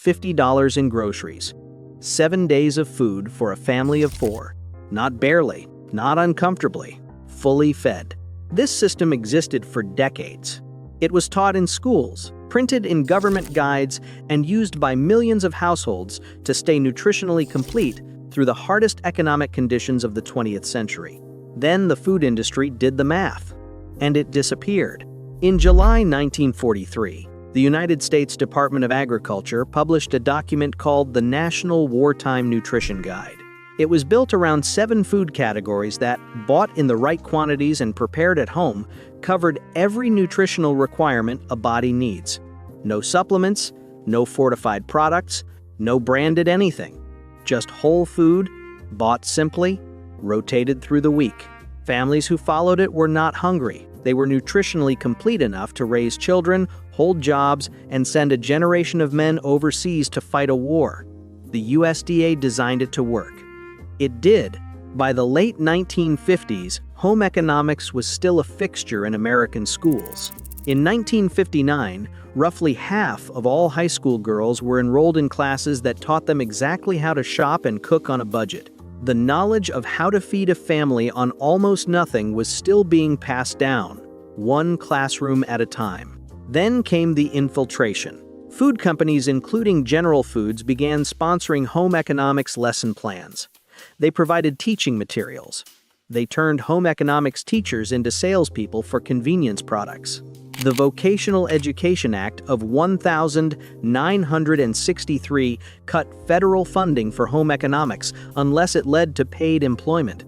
$50 in groceries. 7 days of food for a family of 4. Not barely, not uncomfortably, fully fed. This system existed for decades. It was taught in schools, printed in government guides, and used by millions of households to stay nutritionally complete through the hardest economic conditions of the 20th century. Then the food industry did the math, and it disappeared. In July 1943, the United States Department of Agriculture published a document called the National Wartime Nutrition Guide. It was built around 7 food categories that, bought in the right quantities and prepared at home, covered every nutritional requirement a body needs. No supplements, no fortified products, no branded anything. Just whole food, bought simply, rotated through the week. Families who followed it were not hungry. They were nutritionally complete enough to raise children, hold jobs, and send a generation of men overseas to fight a war. The USDA designed it to work. It did. By the late 1950s, home economics was still a fixture in American schools. In 1959, roughly half of all high school girls were enrolled in classes that taught them exactly how to shop and cook on a budget. The knowledge of how to feed a family on almost nothing was still being passed down, one classroom at a time. Then came the infiltration. Food companies, including General Foods, began sponsoring home economics lesson plans. They provided teaching materials. They turned home economics teachers into salespeople for convenience products. The Vocational Education Act of 1963 cut federal funding for home economics unless it led to paid employment.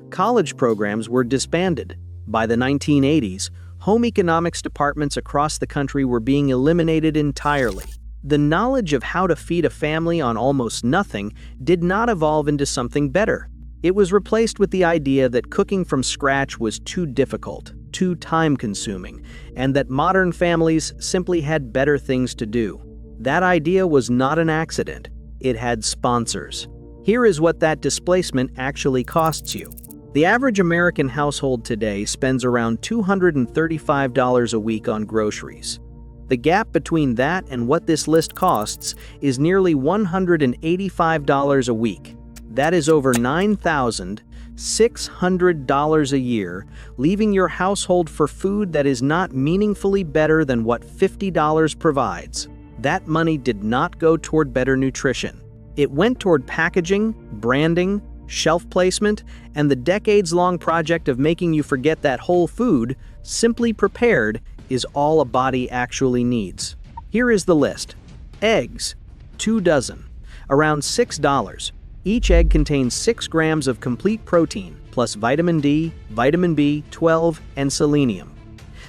College programs were disbanded. By the 1980s, home economics departments across the country were being eliminated entirely. The knowledge of how to feed a family on almost nothing did not evolve into something better. It was replaced with the idea that cooking from scratch was too difficult, too time-consuming, and that modern families simply had better things to do. That idea was not an accident. It had sponsors. Here is what that displacement actually costs you. The average American household today spends around $235 a week on groceries. The gap between that and what this list costs is nearly $185 a week. That is over $9,600 a year, leaving your household for food that is not meaningfully better than what $50 provides. That money did not go toward better nutrition. It went toward packaging, branding, shelf placement, and the decades-long project of making you forget that whole food, simply prepared, is all a body actually needs. Here is the list. Eggs, 2 dozen, around $6. Each egg contains 6 grams of complete protein, plus vitamin D, vitamin B12, and selenium.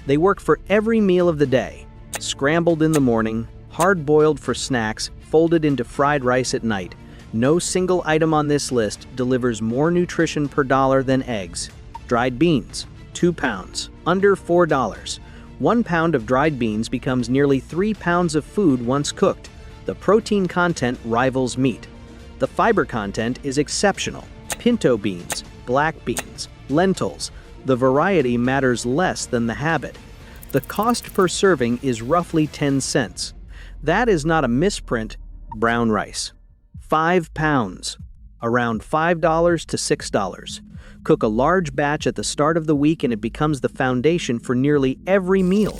They work for every meal of the day. Scrambled in the morning, hard-boiled for snacks, folded into fried rice at night. No single item on this list delivers more nutrition per dollar than eggs. Dried beans, 2 pounds, under $4. 1 pound of dried beans becomes nearly 3 pounds of food once cooked. The protein content rivals meat. The fiber content is exceptional. Pinto beans, black beans, lentils. The variety matters less than the habit. The cost per serving is roughly 10 cents. That is not a misprint. Brown rice. 5 pounds, around $5 to $6. Cook a large batch at the start of the week and it becomes the foundation for nearly every meal.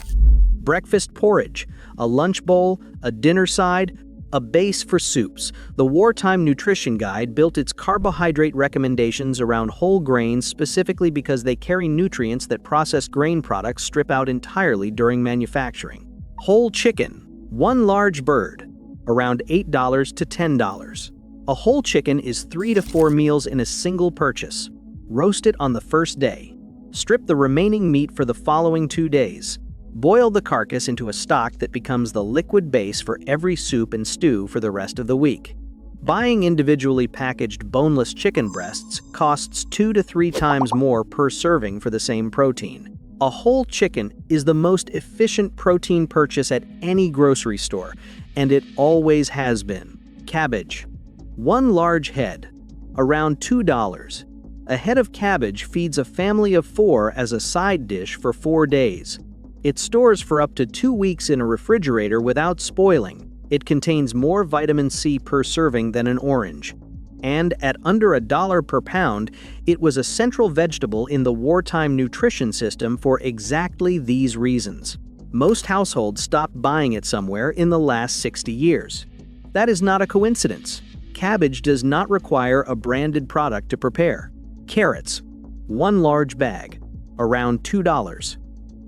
Breakfast porridge, a lunch bowl, a dinner side, a base for soups. The Wartime Nutrition Guide built its carbohydrate recommendations around whole grains specifically because they carry nutrients that processed grain products strip out entirely during manufacturing. Whole chicken, 1 large bird, around $8 to $10. A whole chicken is 3 to 4 meals in a single purchase. Roast it on the first day. Strip the remaining meat for the following 2 days. Boil the carcass into a stock that becomes the liquid base for every soup and stew for the rest of the week. Buying individually packaged boneless chicken breasts costs 2 to 3 times more per serving for the same protein. A whole chicken is the most efficient protein purchase at any grocery store, and it always has been. Cabbage. 1 large head, around $2. A head of cabbage feeds a family of 4 as a side dish for 4 days. It stores for up to 2 weeks in a refrigerator without spoiling. It contains more vitamin C per serving than an orange. And at under $1 per pound, it was a central vegetable in the wartime nutrition system for exactly these reasons. Most households stopped buying it somewhere in the last 60 years. That is not a coincidence. Cabbage does not require a branded product to prepare. Carrots, one large bag, around $2.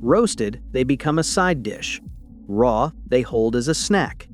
Roasted, they become a side dish. Raw, they hold as a snack.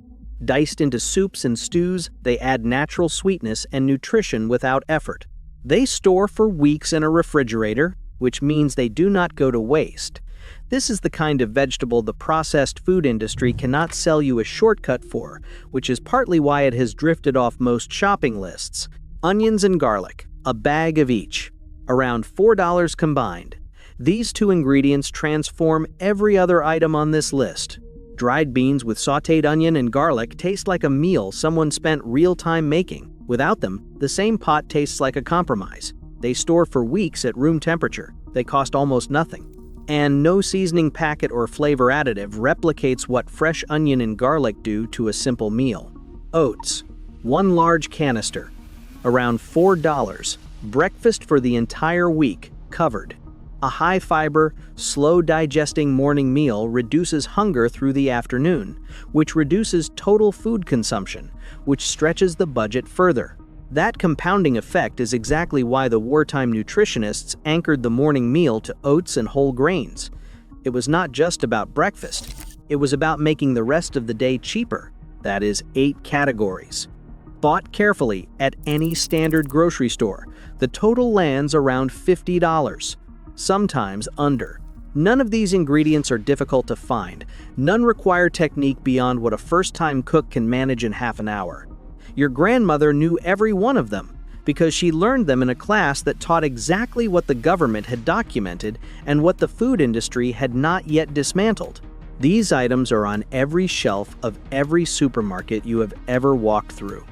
Diced into soups and stews, they add natural sweetness and nutrition without effort. They store for weeks in a refrigerator, which means they do not go to waste. This is the kind of vegetable the processed food industry cannot sell you a shortcut for, which is partly why it has drifted off most shopping lists. Onions and garlic, a bag of each, around $4 combined. These two ingredients transform every other item on this list. Dried beans with sautéed onion and garlic taste like a meal someone spent real time making. Without them, the same pot tastes like a compromise. They store for weeks at room temperature. They cost almost nothing. And no seasoning packet or flavor additive replicates what fresh onion and garlic do to a simple meal. Oats, one large canister, around $4. Breakfast for the entire week, covered. A high-fiber, slow-digesting morning meal reduces hunger through the afternoon, which reduces total food consumption, which stretches the budget further. That compounding effect is exactly why the wartime nutritionists anchored the morning meal to oats and whole grains. It was not just about breakfast. It was about making the rest of the day cheaper, that is, 8 categories. Bought carefully at any standard grocery store, the total lands around $50. Sometimes under. None of these ingredients are difficult to find. None require technique beyond what a first-time cook can manage in half an hour. Your grandmother knew every one of them because she learned them in a class that taught exactly what the government had documented and what the food industry had not yet dismantled. These items are on every shelf of every supermarket you have ever walked through.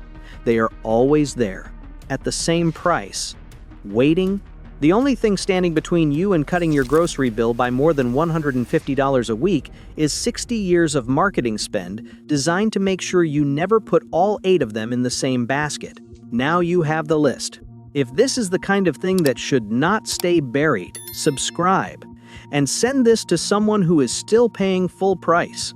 They are always there, at the same price, waiting. The only thing standing between you and cutting your grocery bill by more than $150 a week is 60 years of marketing spend designed to make sure you never put all 8 of them in the same basket. Now you have the list. If this is the kind of thing that should not stay buried, subscribe and send this to someone who is still paying full price.